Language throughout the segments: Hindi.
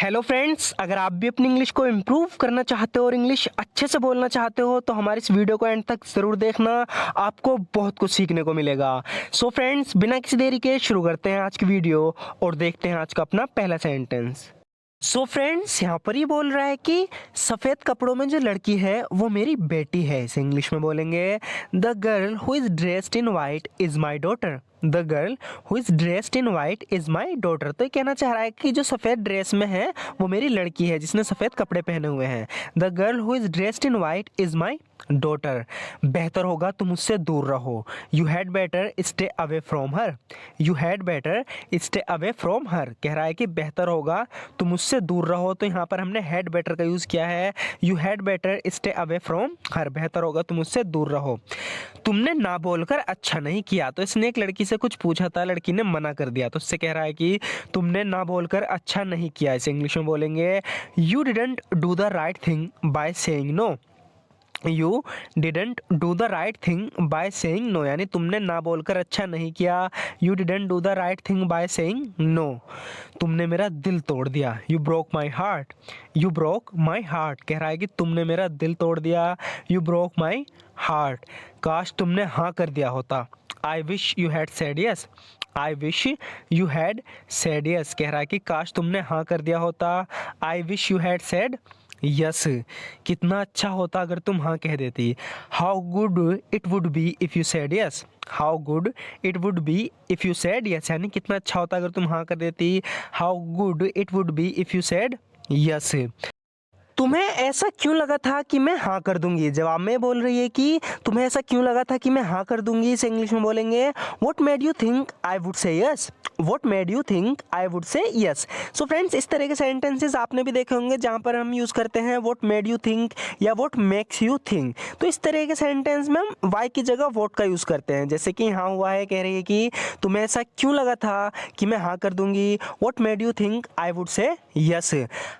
हेलो फ्रेंड्स, अगर आप भी अपनी इंग्लिश को इम्प्रूव करना चाहते हो और इंग्लिश अच्छे से बोलना चाहते हो तो हमारी इस वीडियो को एंड तक ज़रूर देखना। आपको बहुत कुछ सीखने को मिलेगा। सो फ्रेंड्स, बिना किसी देरी के शुरू करते हैं आज की वीडियो और देखते हैं आज का अपना पहला सेंटेंस। सो फ्रेंड्स, यहाँ पर ये बोल रहा है कि सफ़ेद कपड़ों में जो लड़की है वो मेरी बेटी है। इसे इंग्लिश में बोलेंगे, the girl who is dressed in white is my daughter. The girl who is dressed in white is my daughter. तो ये कहना चाह रहा है कि जो सफ़ेद ड्रेस में है वो मेरी लड़की है जिसने सफ़ेद कपड़े पहने हुए हैं। The girl who is dressed in white is my daughter. बेहतर होगा तुम उससे दूर रहो। You had better stay away from her. You had better stay away from her. कह रहा है कि बेहतर होगा तुम उससे दूर रहो। तो यहाँ पर हमने हैड बेटर का यूज़ किया है। You had better stay away from her. बेहतर होगा तुम उससे दूर रहो। तुमने ना बोलकर अच्छा नहीं किया। तो इसने एक लड़की से कुछ पूछा था, लड़की ने मना कर दिया, तो उससे कह रहा है कि तुमने ना बोलकर अच्छा नहीं किया। इसे इंग्लिश में बोलेंगे, you didn't do the right thing by saying no. You didn't do the right thing by saying no, यानी तुमने ना बोलकर अच्छा नहीं किया। You didn't do the right thing by saying no. तुमने मेरा दिल तोड़ दिया। You broke my heart. You broke my heart. कह रहा है कि तुमने मेरा दिल तोड़ दिया। You broke my heart. काश तुमने हाँ कर दिया होता। I wish you had said yes. I wish you had said yes. कह रहा है कि काश तुमने हाँ कर दिया होता। I wish you had said yes. कितना अच्छा होता अगर तुम हाँ कह देती। How good it would be if you said yes. How good it would be if you said yes, यानी कितना अच्छा होता अगर तुम हाँ कर देती। How good it would be if you said yes. तुम्हें ऐसा क्यों लगा था कि मैं हाँ कर दूंगी। जवाब में बोल रही है कि तुम्हें ऐसा क्यों लगा था कि मैं हाँ कर दूंगी। इसे इंग्लिश में बोलेंगे, what made you think I would say yes. What made you think I would say yes. So friends, इस तरह के सेंटेंसेस आपने भी देखे होंगे जहाँ पर हम यूज़ करते हैं व्हाट मेड यू थिंक या व्हाट मेक्स यू थिंक। तो इस तरह के सेंटेंस में हम वाई की जगह व्हाट का यूज़ करते हैं। जैसे कि हाँ हुआ है, कह रही है कि तुम्हें ऐसा क्यों लगा था कि मैं हाँ कर दूंगी। What made you think I would say yes.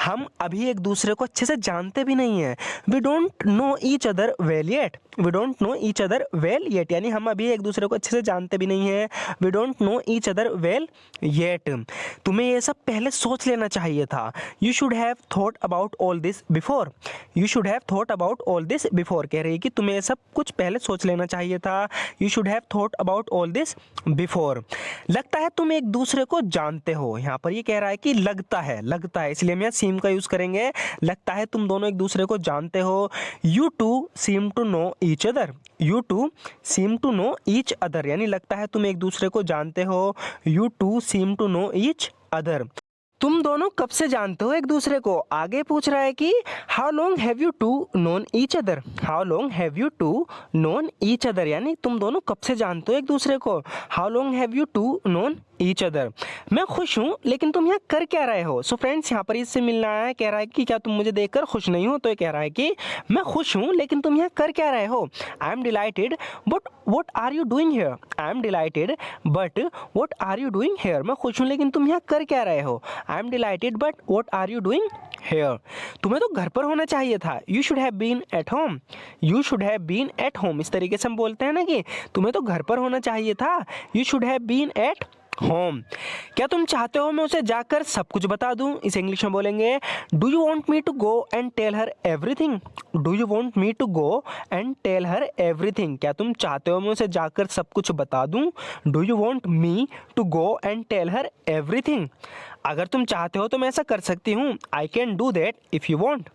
हम अभी एक दूसरे को अच्छे से जानते भी नहीं हैं। We don't know each other well yet. We don't know each other well yet, यानी हम अभी एक दूसरे को अच्छे से जानते भी नहीं हैं। We don't know each other well yet. तुम्हें ये सब पहले सोच लेना चाहिए था। You should have thought about all this before. You should have thought about all this before. कह रही है कि तुम्हें ये सब कुछ पहले सोच लेना चाहिए था। You should have thought about all this before. लगता है तुम एक दूसरे को जानते हो। यहाँ पर ये कह रहा है कि लगता है, लगता है, इसलिए हम यहाँ सीम का यूज़ करेंगे। लगता है तुम दोनों एक दूसरे को जानते हो। You two seem to know each other. You two seem to know each other, यानी लगता है तुम एक दूसरे को जानते हो। You two seem to know each other. तुम दोनों कब से जानते हो एक दूसरे को। आगे पूछ रहा है कि how long have you two known each other. How long have you two known each other, यानी तुम दोनों कब से जानते हो एक दूसरे को। How long have you two known each other. मैं खुश हूँ लेकिन तुम यहाँ कर क्या रहे हो। सो फ्रेंड्स, यहाँ पर इससे मिलना आया है, कह रहा है कि क्या तुम मुझे देखकर खुश नहीं हो। तो ये कह रहा है कि मैं खुश हूँ लेकिन तुम यहाँ कर क्या रहे हो। I am delighted but what are you doing here. I am delighted but what are you doing here. मैं खुश हूँ लेकिन तुम यहाँ कर क्या रहे हो। I am delighted but what are you doing here. तुम्हें तो घर पर होना चाहिए था। You should have been at home. You should have been at home. इस तरीके से हम बोलते हैं ना कि तुम्हें तो घर पर होना चाहिए था। You should have been at home. क्या तुम चाहते हो मैं उसे जाकर सब कुछ बता दूं। इस इंग्लिश में बोलेंगे, do you want me to go and tell her everything. Do you want me to go and tell her everything. क्या तुम चाहते हो मैं उसे जाकर सब कुछ बता दूं। Do you want me to go and tell her everything. अगर तुम चाहते हो तो मैं ऐसा कर सकती हूँ। I can do that if you want.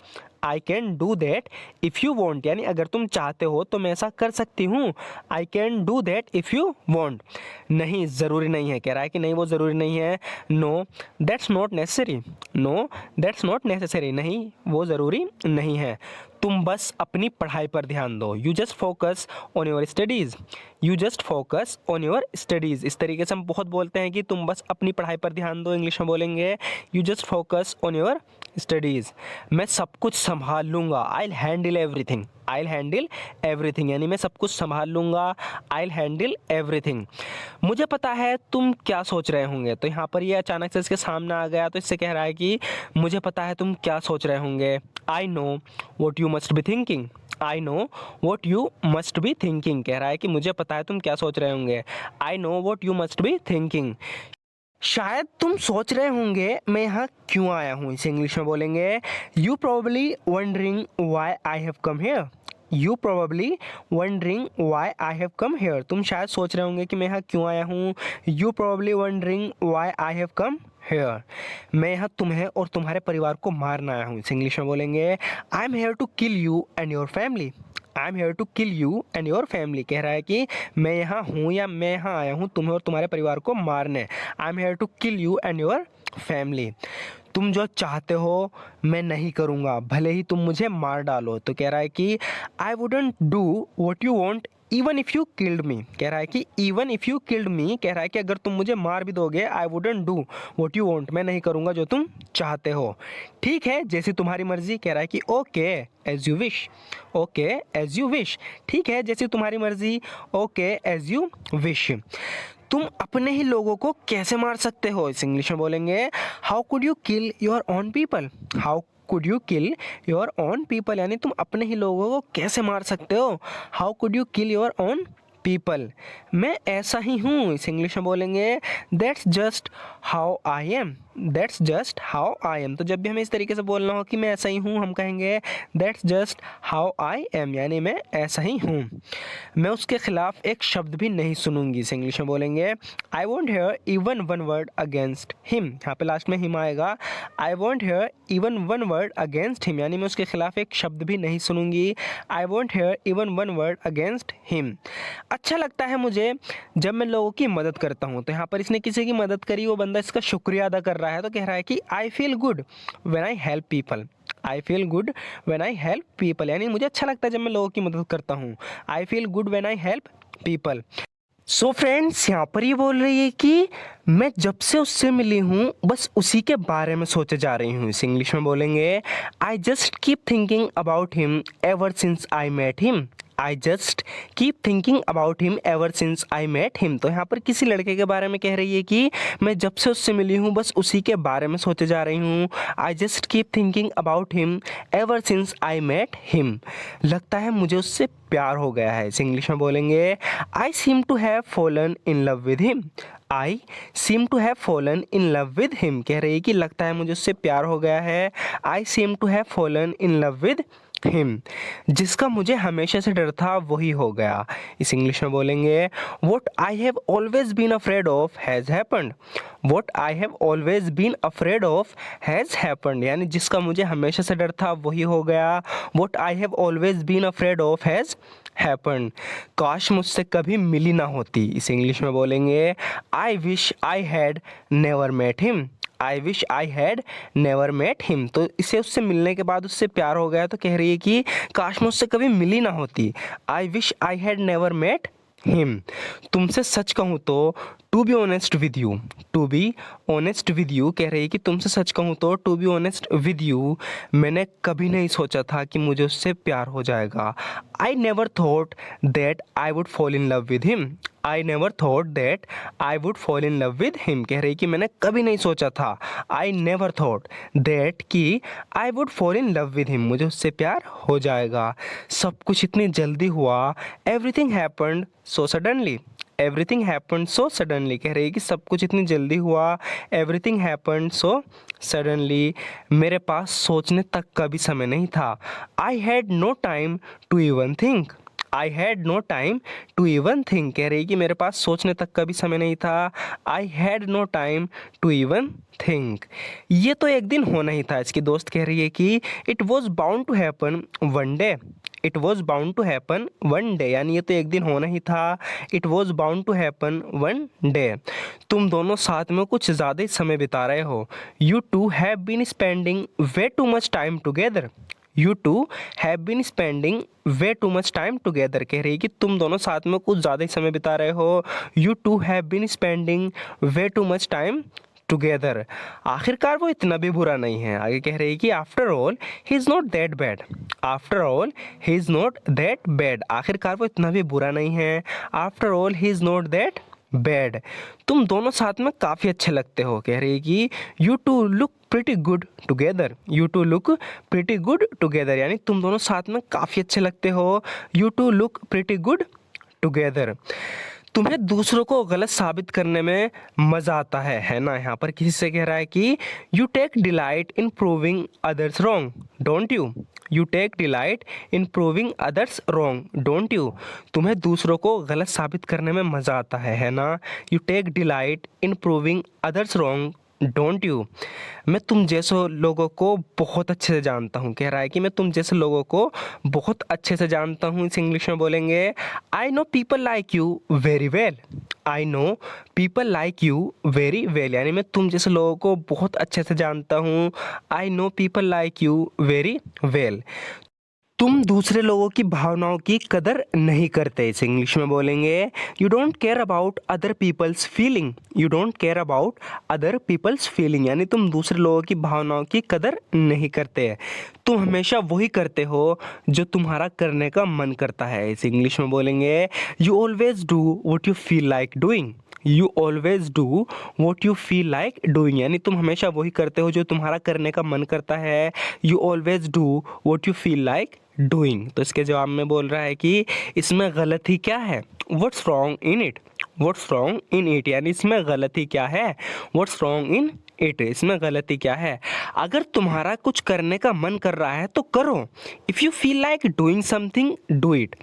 I can do that if you want, यानी अगर तुम चाहते हो तो मैं ऐसा कर सकती हूँ। I can do that if you want. नहीं, ज़रूरी नहीं है। कह रहा है कि नहीं, वो ज़रूरी नहीं है। No that's not necessary. No that's not necessary, नहीं वो ज़रूरी नहीं है। तुम बस अपनी पढ़ाई पर ध्यान दो। You just focus on your studies. You just focus on your studies. इस तरीके से हम बहुत बोलते हैं कि तुम बस अपनी पढ़ाई पर ध्यान दो। इंग्लिश में बोलेंगे, you just focus on your studies. मैं सब कुछ संभाल लूँगा। I will handle everything. I will handle everything, यानी मैं सब कुछ संभाल लूँगा। I will handle everything. मुझे पता है तुम क्या सोच रहे होंगे। तो यहाँ पर ये अचानक से इसके सामने आ गया, तो इससे कह रहा है कि मुझे पता है तुम क्या सोच रहे होंगे। I know what you must be thinking. I know what you must be thinking. कह रहा है कि मुझे पता है तुम क्या सोच रहे होंगे। I know what you must be thinking. शायद तुम सोच रहे होंगे मैं यहाँ क्यों आया हूँ, इसे इंग्लिश में बोलेंगे you probably wondering why I have come here. You probably wondering why I have come here. तुम शायद सोच रहे होंगे कि मैं यहाँ क्यों आया हूँ। You probably wondering why I have come here. मैं यहाँ तुम्हें और तुम्हारे परिवार को मारना आया हूँ, इसे इंग्लिश में बोलेंगे I am here to kill you and your family. I am here to kill you and your family कह रहा है कि मैं यहाँ हूँ या मैं यहाँ आया हूँ तुम्हें और तुम्हारे परिवार को मारने। I am here to kill you and your family. तुम जो चाहते हो मैं नहीं करूँगा भले ही तुम मुझे मार डालो। तो कह रहा है कि I wouldn't do what you want even if you killed me. कह रहा है कि even if you killed me, कह रहा है कि अगर तुम मुझे मार भी दोगे I wouldn't do what you want, मैं नहीं करूँगा जो तुम चाहते हो। ठीक है जैसी तुम्हारी मर्जी। कह रहा है कि okay as you wish. Okay as you wish, ठीक है जैसी तुम्हारी मर्जी। Okay as you wish. तुम अपने ही लोगों को कैसे मार सकते हो, इस इंग्लिश में बोलेंगे how could you kill your own people. How could you kill your own people, यानी तुम अपने ही लोगों को कैसे मार सकते हो। How could you kill your own people. मैं ऐसा ही हूँ, इस इंग्लिश में बोलेंगे that's just how I am. That's just how I am. तो जब भी हमें इस तरीके से बोलना हो कि मैं ऐसा ही हूँ, हम कहेंगे that's just how I am, यानी मैं ऐसा ही हूँ। मैं उसके खिलाफ एक शब्द भी नहीं सुनूंगी, इस इंग्लिश में बोलेंगे I won't hear even one word against him. यहाँ पे लास्ट में हिम आएगा। I won't hear even one word against him, यानी मैं उसके खिलाफ एक शब्द भी नहीं सुनूंगी। I won't hear even one word against him. अच्छा लगता है मुझे जब मैं लोगों की मदद करता हूँ। तो यहाँ पर इसने किसी की मदद करी, वो बंदा इसका शुक्रिया अदा कर रहा है। तो कह रहा है कि I feel good when I help people. I feel good when I help people, यानी मुझे अच्छा लगता है जब मैं लोगों की मदद करता हूँ। I feel good when I help people. So friends यहाँ पर ये बोल रही है कि मैं जब से उससे मिली हूँ बस उसी के बारे में सोचे जा रही हूँ। इस इंग्लिश में बोलेंगे I just keep thinking about him ever since I met him. I just keep thinking about him ever since I met him. तो यहाँ पर किसी लड़के के बारे में कह रही है कि मैं जब से उससे मिली हूँ बस उसी के बारे में सोचे जा रही हूँ। I just keep thinking about him ever since I met him. लगता है मुझे उससे प्यार हो गया है। इस इंग्लिश में बोलेंगे I seem to have fallen in love with him. I seem to have fallen in love with him, कह रही है कि लगता है मुझे उससे प्यार हो गया है। I seem to have fallen in love with him. जिसका मुझे हमेशा से डर था वही हो गया। इस इंग्लिश में बोलेंगे what I have always been afraid of has happened. What I have always been afraid of has happened, यानी जिसका मुझे हमेशा से डर था वही हो गया। What I have always been afraid of has happened. काश मुझसे कभी मिली ना होती। इस इंग्लिश में बोलेंगे I wish I had never met him. I wish I had never met him. तो इसे उससे मिलने के बाद उससे प्यार हो गया। तो कह रही है कि काश मुझसे कभी मिली ना होती। I wish I had never met him. तुमसे सच कहूँ तो to be honest with you. To be honest with you, कह रही है कि तुमसे सच कहूँ तो to be honest with you मैंने कभी नहीं सोचा था कि मुझे उससे प्यार हो जाएगा। I never thought that I would fall in love with him. I never thought that I would fall in love with him, कह रही कि मैंने कभी नहीं सोचा था। आई नेवर थॉट दैट कि I would fall in love with him, मुझे उससे प्यार हो जाएगा। सब कुछ इतनी जल्दी हुआ। Everything happened so suddenly. Everything happened so suddenly, कह रही है कि सब कुछ इतनी जल्दी हुआ। एवरीथिंग हैपेंड सो सडनली, मेरे पास सोचने तक का भी समय नहीं था। I had no time to even think. I had no time to even think, कह रही कि मेरे पास सोचने तक का भी समय नहीं था। I had no time to even think. ये तो एक दिन होना ही था। इसकी दोस्त कह रही है कि it was bound to happen one day. It was bound to happen one day, यानी ये तो एक दिन होना ही था। It was bound to happen one day. तुम दोनों साथ में कुछ ज़्यादा ही समय बिता रहे हो। You two have been spending way too much time together. You two have been spending way too much time together, कह रही कि तुम दोनों साथ में कुछ ज़्यादा ही समय बिता रहे हो। You two have been spending way too much time together. आखिरकार वो इतना भी बुरा नहीं है। आगे कह रही है कि after all he is not that bad. After all he is not that bad, आखिरकार वो इतना भी बुरा नहीं है। After all he is not that bad. तुम दोनों साथ में काफ़ी अच्छे लगते हो, कह रही है कि you two look pretty good together. You two look pretty good together, यानी तुम दोनों साथ में काफ़ी अच्छे लगते हो। You two look pretty good together. तुम्हें दूसरों को गलत साबित करने में मजा आता है ना। यहाँ पर किसी से कह रहा है कि you take delight in proving others wrong don't you take delight in proving others wrong don't you. तुम्हें दूसरों को गलत साबित करने में मजा आता है ना। You take delight in proving others wrong don't you. मैं तुम जैसे लोगों को बहुत अच्छे से जानता हूँ, कह रहा है कि मैं तुम जैसे लोगों को बहुत अच्छे से जानता हूँ। इस इंग्लिश में बोलेंगे I know people like you very well. I know people like you very well, यानी मैं तुम जैसे लोगों को बहुत अच्छे से जानता हूँ। I know people like you very well. तुम दूसरे लोगों की भावनाओं की कदर नहीं करते। इसे इंग्लिश में बोलेंगे you don't care about other people's feeling. You don't care about other people's feeling, यानी तुम दूसरे लोगों की भावनाओं की कदर नहीं करते। तुम हमेशा वही करते हो जो तुम्हारा करने का मन करता है। इसे इंग्लिश में बोलेंगे you always do what you feel like doing. You always do what you feel like doing, यानी तुम हमेशा वही करते हो जो तुम्हारा करने का मन करता है। You always do what you feel like doing. तो इसके जवाब में बोल रहा है कि इसमें गलती क्या है, what's wrong in it. What's wrong in it, यानी इसमें गलती क्या है, व्हाट्स रॉन्ग इन इट, इसमें गलती क्या है। अगर तुम्हारा कुछ करने का मन कर रहा है तो करो। If you feel like doing something do it.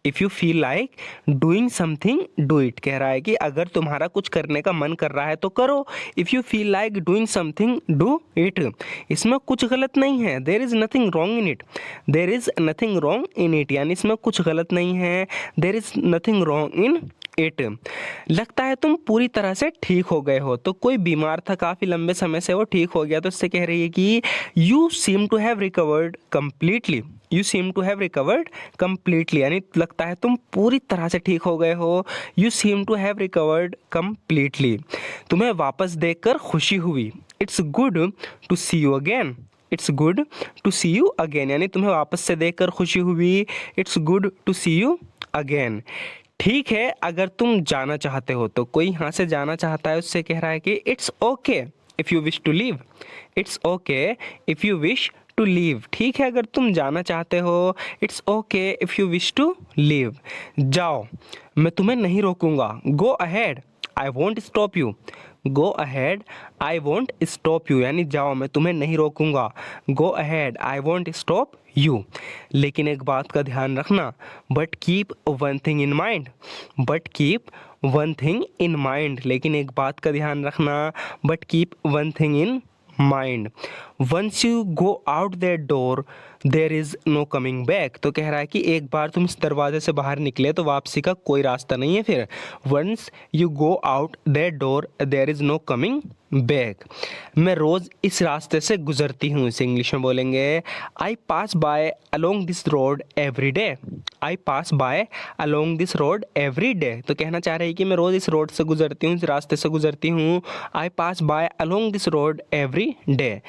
If you feel like doing something do it, कह रहा है कि अगर तुम्हारा कुछ करने का मन कर रहा है तो करो। If you feel like doing something do it, इसमें कुछ गलत नहीं है। There is nothing wrong in it. There is nothing wrong in it, यानी इसमें कुछ गलत नहीं है। There is nothing wrong in it. लगता है तुम पूरी तरह से ठीक हो गए हो। तो कोई बीमार था काफ़ी लंबे समय से, वो ठीक हो गया, तो इससे कह रही है कि you seem to have recovered completely. You seem to have recovered completely, यानी लगता है तुम पूरी तरह से ठीक हो गए हो। You seem to have recovered completely. तुम्हें वापस देखकर खुशी हुई। It's good to see you again. It's good to see you again, यानी तुम्हें वापस से देखकर खुशी हुई। It's good to see you again. ठीक है अगर तुम जाना चाहते हो, तो कोई यहाँ से जाना चाहता है, उससे कह रहा है कि it's okay if you wish to leave. It's okay if you wish to leave, ठीक है अगर तुम जाना चाहते हो। It's okay if you wish to leave. जाओ मैं तुम्हें नहीं रोकूंगा। Go ahead I won't stop you. Go ahead I won't stop you, यानी जाओ मैं तुम्हें नहीं रोकूंगा। Go ahead I won't stop you. लेकिन एक बात का ध्यान रखना, but keep one thing in mind. But keep one thing in mind, लेकिन एक बात का ध्यान रखना, but keep one thing in mind. Once you go out that door there is no coming back. तो कह रहा है कि एक बार तुम इस दरवाजे से बाहर निकले तो वापसी का कोई रास्ता नहीं है फिर। Once you go out that door there is no coming back. मैं रोज़ इस रास्ते से गुजरती हूँ। इसे इंग्लिश में बोलेंगे I pass by along this road every day. I pass by along this road every day, तो कहना चाह रही है कि मैं रोज़ इस रोड से गुजरती हूँ, इस रास्ते से गुजरती हूँ। I pass by along this road every day.